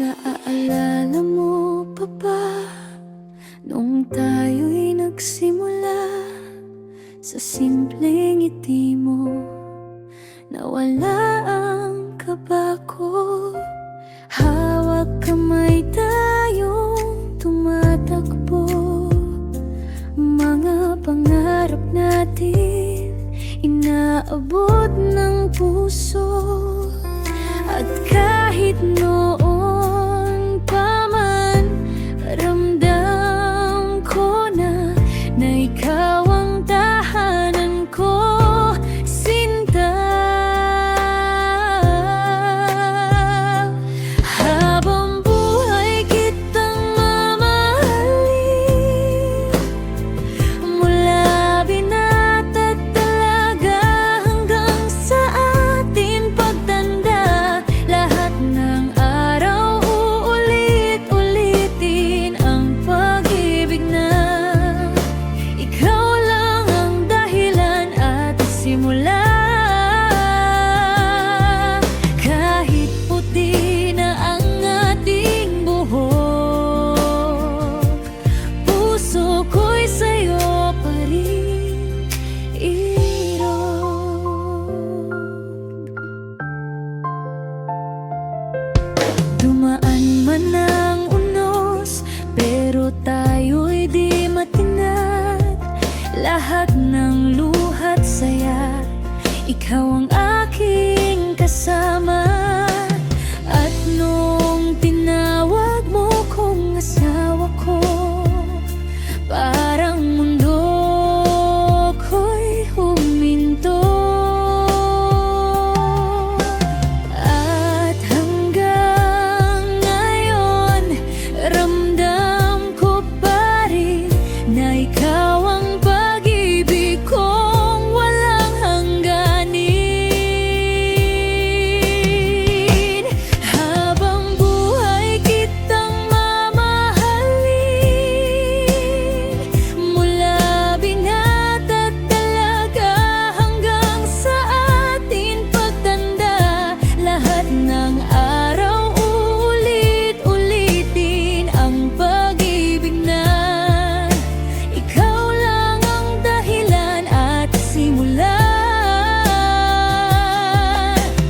Naaalala mo pa ba nung tayo'y nagsimula sa simpleng ngiti mo? Nawala ang kaba ko, hawak kamay tayong tumatakbo. Mga pangarap natin inaabot ng puso. At kahit noon pa man, ramdam ko na ikaw ang tahanan ko, sinta. Habang buhay kitang mamahalin, mula binata at dalaga hanggang sa ating pagtanda. Lahat ng araw uulit-ulitin ang pag-ibig na ikaw lang ang dahilan at simula. Kahit puti na ang ating buhok, puso ko'y sa'yo pa rin irog. Dumaan man ang unos, pero tayo'y di matinag. Lahat ng luha't saya, ikaw ang aking kasama. At nung tinawag mo kong asawa ko, parang mundo ko'y huminto. At hanggang ngayon, ramdam ko pa rin na ikaw ang pag-ibig kong walang hangganin. Habang buhay kitang mamahalin, mula binata at dalaga hanggang sa ating pagtanda. Lahat ng araw uulit-ulitin ang pag-ibig na ikaw lang ang dahilan at simula.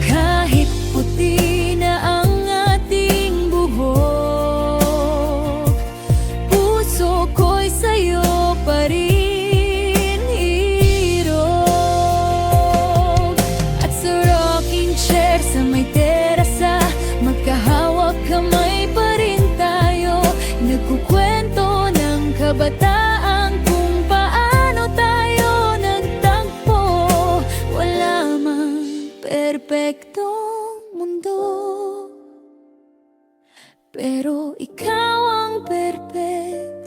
Kahit puti na ang ating buhok, puso ko'y sa'yo pa rin irog. At sa rocking chair sa may terasa, magkahawak kamay pa rin tayo, nagkukwento ng kabataan kung paano tayo nagtagpo. Wala mang perpektong mundo, pero ikaw ang perpekto.